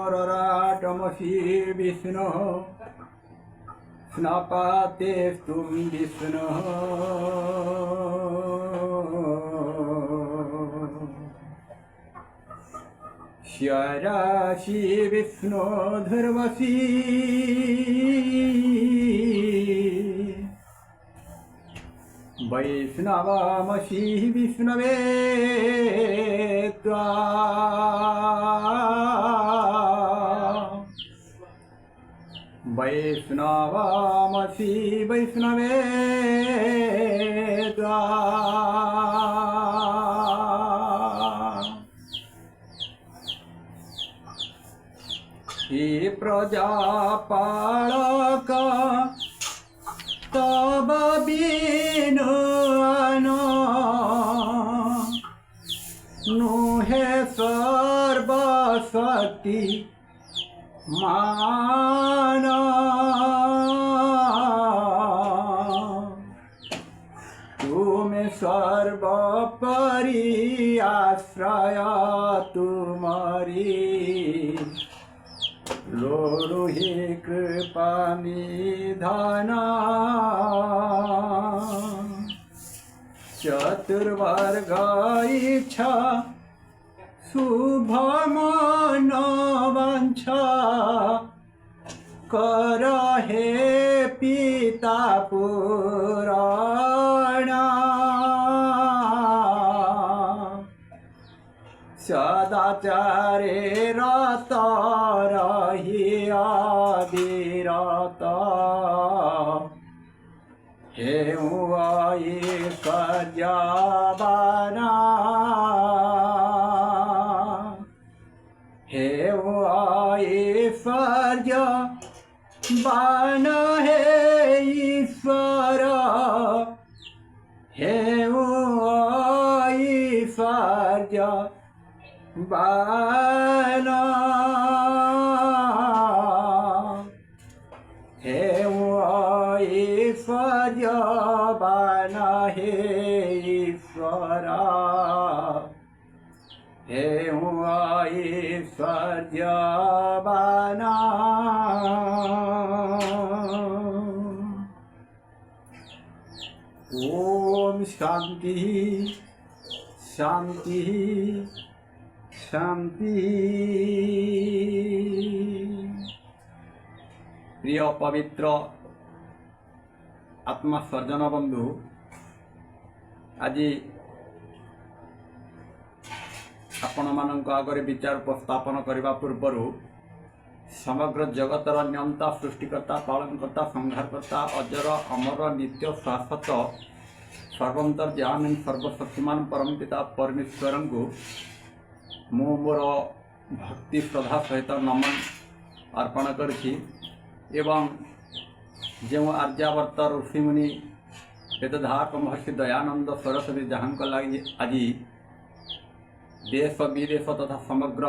विष्णोरराटमसि विष्णु स्नापातेस्तुं विष्णुः शरासि विष्णो धर्मसि वैष्णवामसि विष्णवे त्वा वैष्णवामसि वैष्णवे त्वा हे प्रजापालक तब बिनु नुहे सर्वशक्ति मान तुम सर्वपरि आश्रय तुम्हारी लोरुहि कृपा निधाना चतुर्वर्ग इच्छा शुभ मन वांछा कर हे पिता पुराणा सदाचारे रत रहि आदिरत हे ऐश्वर्यवाना हे ऐश्वर्यवान हे ईश्वर हे ऐश्वर्य बाला हे ऐश्वर्य बाला हे ईश्वरा हे ऐश्वर्य बाला ओम शांति शांति शांति। प्रिय पवित्र आत्मसर्जन बंधु, आज आपण मानक आगे विचार उपस्थापन करने पूर्वर समग्र जगतर नियंता सृष्टिकर्ता पालनकर्ता संहारकर्ता अजर अमर नित्य शाश्वत सर्वंतर्यामी सर्वशक्तिमान परमपिता परमेश्वर को मु मोर भक्ति श्रद्धा सहित नमन अर्पण करछि एवं जो आर्यावर्त ऋषिमुनि वेदधारक महर्षि दयानंद सरस्वती जहाँ लगी आज देश विदेश तथा समग्र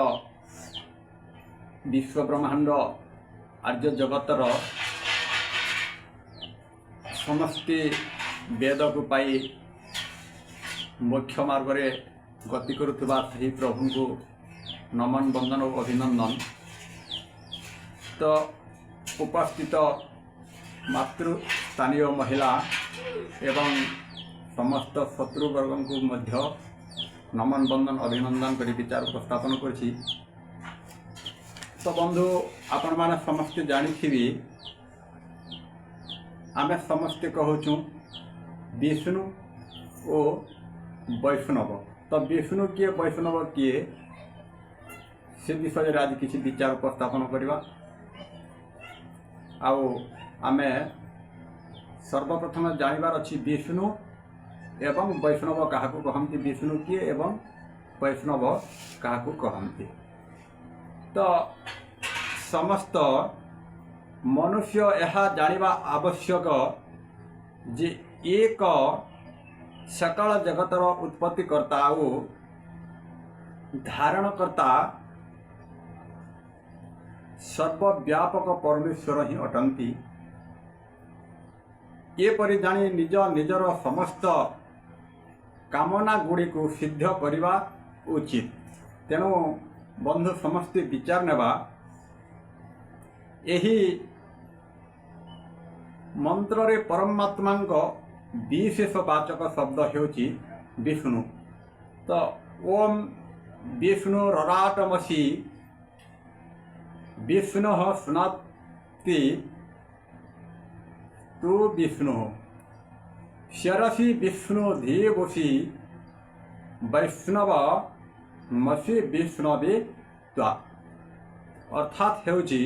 विश्व ब्रह्मांड आर्य जगतर समस्त वेद को पाई मोक्ष मार्ग रे गति करुवा सही प्रभु को नमन वंदन और अभिनंदन। तो उपस्थित मातृ स्थानीय महिला एवं समस्त शत्रुवर्ग को मध्य नमन वंदन अभिनंदन कर विचार उपस्थापन करछि। तो बंधु आपण माने समस्ते जानिथिबी आमे समस्ते कहूँ विष्णु और वैष्णव। तो विष्णु किए वैष्णव किए से विषय आज किसी विचार उपस्थापन करवा। आमे सर्वप्रथम जानवर अच्छी विष्णु एवं वैष्णव क्या कहती, विष्णु किए एवं वैष्णव क्या कहती। तो समस्त मनुष्य यह जानिबा आवश्यक जे एक सकल जगतर उत्पत्तिकर्ता और धारणकर्ता सर्वव्यापक परमेश्वर ही अटंती। एपरि जानी निज निजर समस्त कामना गुड़ी को सिद्ध करवा उचित। तेणु बंधु समस्ते विचार नेबा एही मंत्र रे परमात्मा विशेषवाचक शब्द हेउची विष्णु। तो ओम विष्णु रराटमसी विष्णु सुनाति तु विष्णु शरसी विष्णु धीवसी वैष्णव मसी विष्णवे त्वा। अर्थात हेउची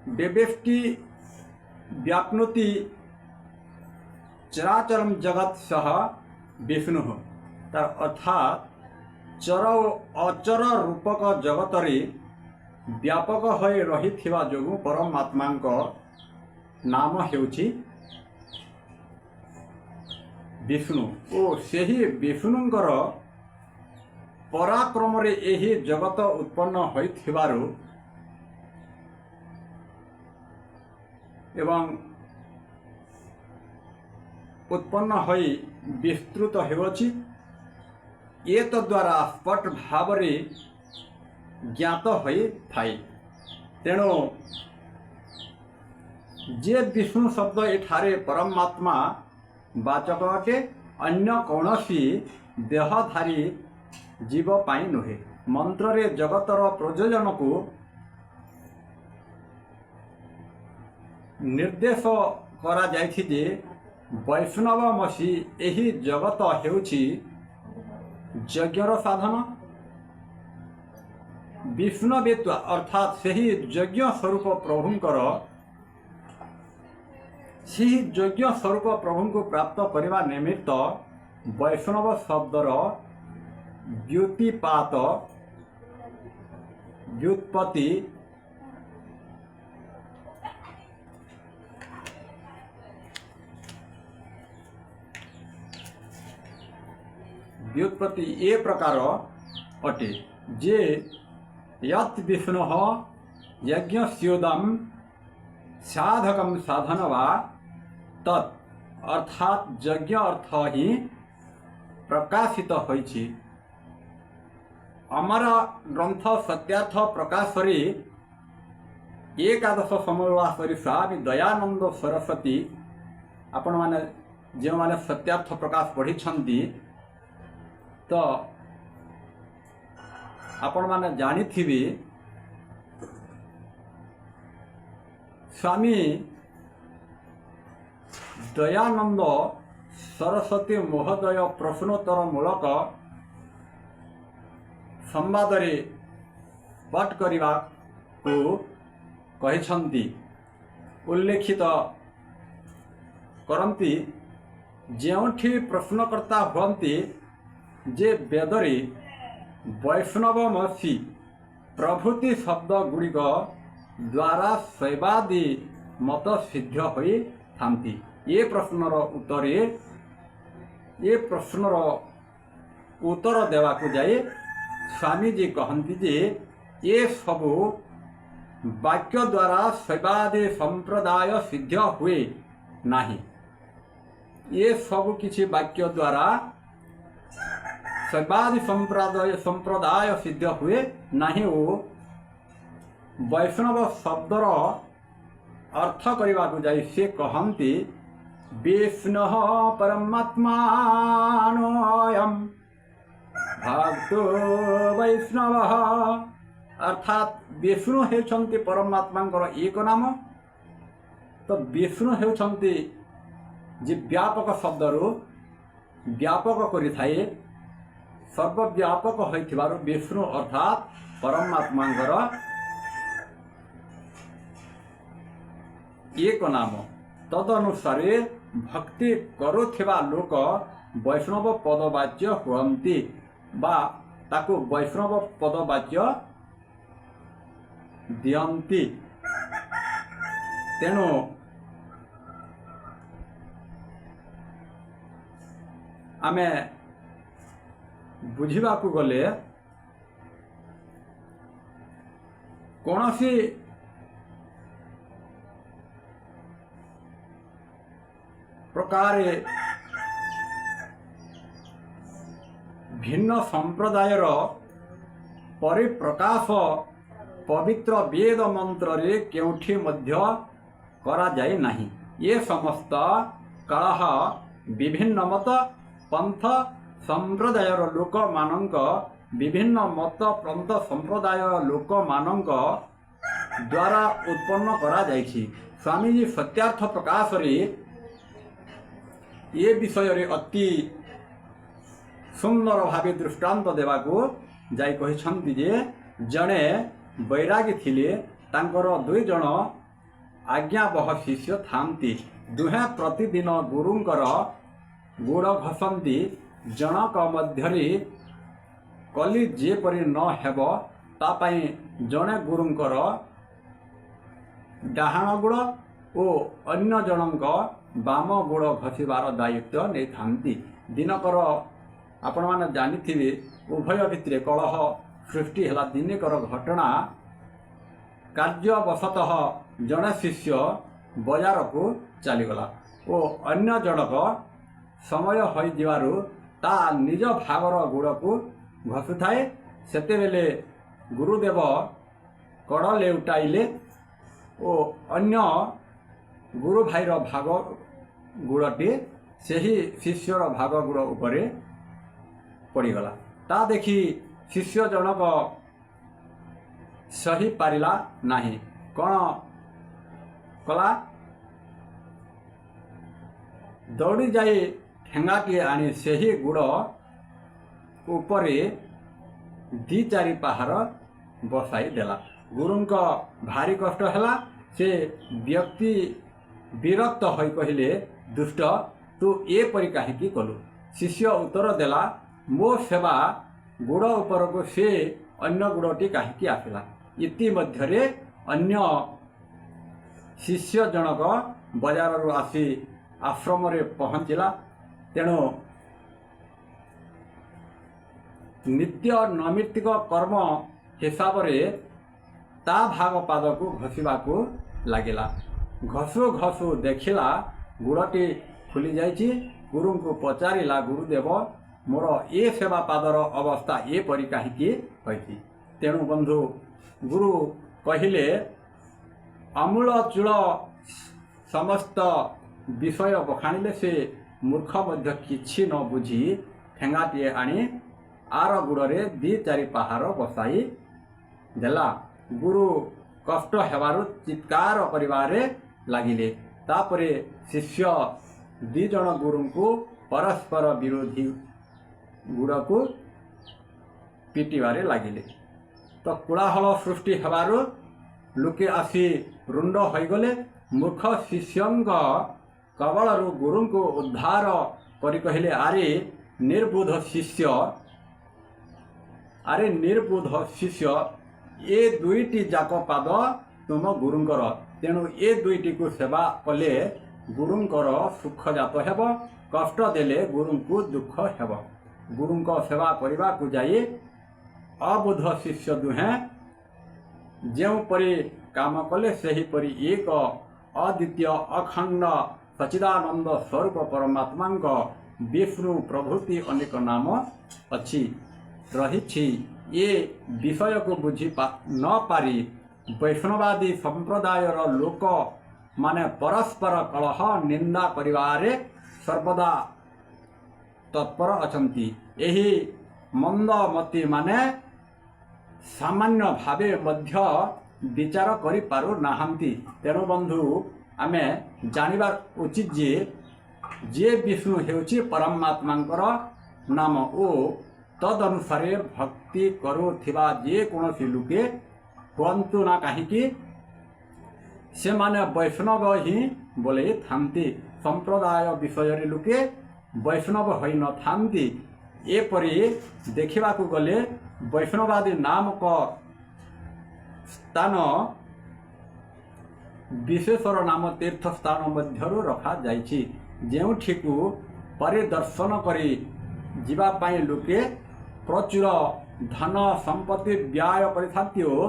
व्यष्टि व्याप्नोति चराचरम जगत सह विष्णु। तार अर्थात चर अचर रूपक जगतरे व्यापक होई रहिथिबा जोगु परमात्मा नाम हेउछि विष्णु। ओ सेही विष्णुंकर पराक्रम रे एही जगत उत्पन्न होइथिबारु एवं उत्पन्न होई विस्तृत हेउछि। ये तो द्वारा स्पष्ट भाव रे ज्ञात होई थाई। तेणु जे विष्णु शब्द एठारे परमात्मा वाचक अटे, अन्य कौनसी देहधारी जीव पाई नुहे। मंत्र रे जगतर प्रयोजन को निर्देश करा जाइछि जे वैष्णवमसी एही जगत हेउछि यज्ञर साधन। विष्णुवेत्व अर्थात सही यज्ञ स्वरूप प्रभुंकर सही यज्ञ स्वरूप प्रभु को प्राप्त करने निमित्त वैष्णव शब्दर व्युत्पात व्युत्पत्ति व्युत्पत्ति ए प्रकार अटे जे यत् विष्णु यज्ञस्योदम साधकम साधन वा तत् अर्थात यज्ञ अर्थ ही प्रकाशित होइछि। अमर ग्रंथ सत्यार्थ प्रकाशरी एकादश समवासरी स्वामी दयानंद सरस्वती आपण माने जो माने सत्यार्थ प्रकाश पढ़ी तो आपण माने जानी थिबी स्वामी दयानंद सरस्वती महोदय प्रश्नोत्तर मूलक संवाद रे पाठ करिवा को कहिसंती उल्लेखित करंती जेउठी प्रश्नकर्ता हुअंती जे वेदरे वैष्णवमसी प्रभृति शब्द गुड़िक द्वारा शैवादि मत सिद्ध होई थांती। ये प्रश्नर उत्तर देवाकू जाए स्वामी जी कहती जे ये सबू वाक्य द्वारा शैवादि संप्रदाय सिद्ध हुए नहीं। ये सब किसी वाक्य द्वारा शैवादि संप्रदाय सिद्ध हुए नहीं। वो वैष्णव शब्दर अर्थ करने को जाए से कहती विष्णु परमात्मा भक्तो वैष्णव अर्थात विष्णु हेउछन्ति परमात्मा एक नाम। तो विष्णु हेउछन्ति जे व्यापक शब्दरू व्यापक करिथाए सर्वव्यापक होइथिबारु विष्णु अर्थात परमात्मा एक नाम। तदनुसारे भक्ति करुथिबा लोक वैष्णव पदवाच्य हुअन्ति बा ताकु वैष्णव पदवाच्य दियन्ति। तेणु आमे बुझिबा को गले कौनसी प्रकार भिन्न संप्रदायर परिप्रकाश पवित्र वेद मंत्र रे केउठी मध्य करा जाए नहीं। ये समस्त कलह विभिन्न मत पंथ संप्रदायर लोक मानक विभिन्न मत पंथ संप्रदाय लोक मानक द्वारा उत्पन्न करा जाइछि। स्वामीजी सत्यार्थ प्रकाश रे ये विषय रे अति सुंदर भावे दृष्टांत देवाको जाई कहिछन्ति जे जणे बैरागी थिले तांकर दुई जण आज्ञावह शिष्य थांती। दुहे प्रतिदिन गुरुंकर गोड़ घसंती। जनक मध्यरे कली जेपरि न हेब ता पई जणे गुरुंकर डाहाण गोड़ और अन्य जनक बाम गोड़ घसीबार दायित्व नहीं थांती। दिनकर आपण माने जानिथिबे उभय भितरे कलह सृष्टि हला। दिनेकर घटना कार्यवशतः जड़े शिष्य बजार को चलीगला और अन्य जनक समय हो जीवारु ता निज भागर गोड़ को घसुथाए। सेतेबेले गुरुदेव कड़ लेउटाइले और अन्य गुरु भाईर भाग गोड़टी सेही शिष्यर भाग गोड़ उपरे पड़ीगला। ता देखी शिष्य जनक सही पारिला नहीं। कौन कला दौड़ी जाए ठेंगाटी आनी सेही गुड़ उपरे दी चारि पहाड़ बसाई देला। गुरुंक भारी कष्ट हैला। से व्यक्ति विरक्त होई कहिले दुष्ट तू ए परि काहेकि कलु। शिष्य उत्तर देला मो सेवा गुड़ उपर को से अन्य गुड़टी काहेकि आसिला। इति मध्यरे अन्य शिष्य जनक बजार रु आसी आश्रम रे पहुँचला। तेणु नित्य नैमित्तिक कर्म हिसाब रे ता भाग पाद को घसीबा को लागिला। घसु घसु देखिला गुड़टी खुली जाइछि। गुरु को पचारिला गुरुदेव मोर ए सेवा पादर अवस्था ए परि काहेकि होइछि। तेणु बंधु गुरु कहिले अमूल चूल समस्त विषय बखाणिले से मूर्ख मध्य किछि न बुझी ठेंगाटीए आनी आर गुड़े दी चारि पहाड़ बसाई देला। गुरु कष्ट हेबारु चित्कार करिबारे लागिले। तापरे शिष्य दी जण गुरु को परस्पर विरोधी गुड़ को पिटिबारे लागिले। तो कोलाहल सृष्टि हेबारु लोके आसी रुंड होइगले। मूर्ख शिष्यंग कबलरु गुरु को उद्धार करि कहिले आरे निर्बुध शिष्य ए दुईटी जाक पाद तुम गुरुंकर। तेणु ए दुईटी को सेवा कले गुरुंकर सुख जात हेब। कष्ट देले गुरु को दुख हेब। गुरु को सेवा करने को जाए अबुध शिष्य दुहे जो परि काम कले सही परि एक अद्वितीय अखंड सच्चिदानंद स्वरूप परमात्मा विष्णु प्रभृति अनेक नाम अच्छी रही। ये विषय को बुझी न पारी वैष्णवादी संप्रदायर लोक माने परस्पर कलह निंदा करिवारे सर्वदा तत्पर अछंती। एही मंदमती माने सामान्य भावे मध्य विचार करि पारु नाहंती। तेणु बंधु आमे जानिबार उचित जे विष्णु हेउची परमात्मांकर नाम ओ तदनुसारे भक्ति करुथिबा जे कोनोसी लोके हुअन्तु ना काहीकि से माने वैष्णव ही बोले थांती। संप्रदाय विषय रे लोके वैष्णव होई न थांती। एपरि देखिबा को गले वैष्णवादी नामक स्थान विशेषर नाम तीर्थ स्थान मध्यरु रखा जाइछि। जेउठिकु परिदर्शन करी जीवा पाई लोके प्रचुर धन संपत्ति व्यय करिथांती ओ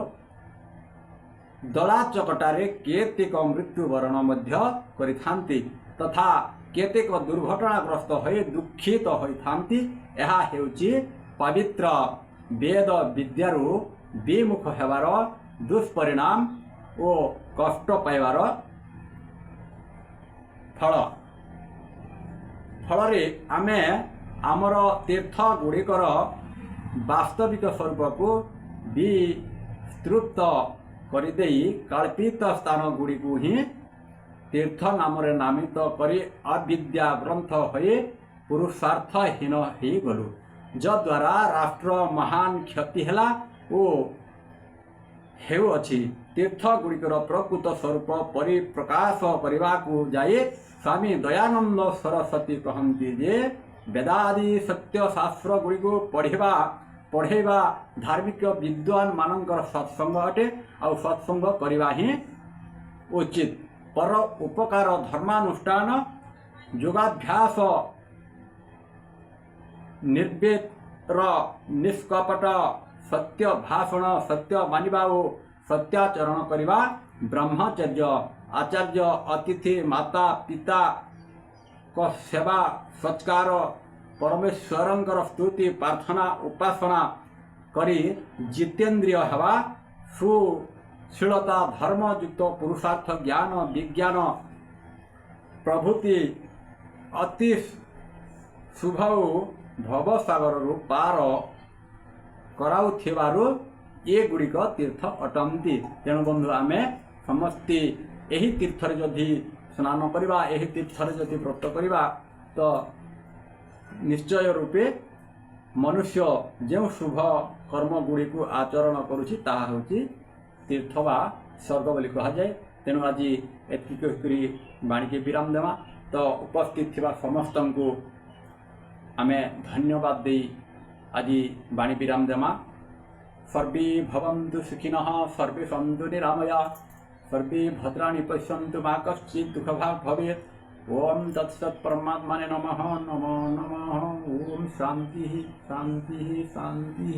दला चकटारे केतेक मृत्युवरण मध्य करिथांती तथा केतेक दुर्घटनाग्रस्त होई दुखित होइथांती। एहा हेउची पवित्र वेद विद्यारू विमुख हेबार दुष्परिणाम ओ कष्ट पाइबार फल। फलरे आमे आमर तीर्थ गुड़िकर वास्तविक स्वरूप को विस्तृत करदेई कल्पित स्थान गुड़ी को ही तीर्थ नाम नामित करी अविद्या ग्रंथ होई पुरुषार्थहीन हो गलु जद्वारा राष्ट्र महान क्षति हैला ओ हेउ अछि। तीर्थ गुड़िकर प्रकृत स्वरूप परिप्रकाश करने को जाए स्वामी दयानंद सरस्वती कहती जे वेदादि सत्य शास्त्र गुड़ी को पढ़ेवा धार्मिक विद्वान मानकर सत्संग अटे और सत्संग करवा ही उचित। पर उपकार धर्मानुष्ठान योगाभ्यास निर्वेद निष्कपट सत्य भाषण सत्य मानिबा और सत्याचरण करवा ब्रह्मचर्य आचार्य अतिथि माता पिता को सेवा सत्कार परमेश्वरंकर स्तुति प्रार्थना उपासना करी जितेंद्रिय हवा सुशीलता धर्मयुक्त पुरुषार्थ ज्ञान विज्ञान प्रभृति अति शुभ भवसागर पार कराउथिबारु ये गुड़िक तीर्थ अटंती। तेणु बंधु आमे समस्ते यही तीर्थ जदि स्नान करवा यही तीर्थ जदि व्रत करवा तो निश्चय रूपे मनुष्य जो शुभ कर्म गुड़ी को आचरण करुछि ताहा होछि तीर्थ बा स्वर्ग बोली कहा जाए। तेणु आज एतिकी बाणी के विराम देवा तो उपस्थित थिबा समस्त को आमे धन्यवाद दे आज बाणी विराम देमा। सर्वे भवन्तु सुखिनः सर्वे सन्तु निरामया सर्वे भद्राणि पश्यन्तु मा कश्चित् दुःखभाग् भवेत्। ओम तत्सत् परमात्मने नमः नमो नमः। ओम शांति शांति शांति।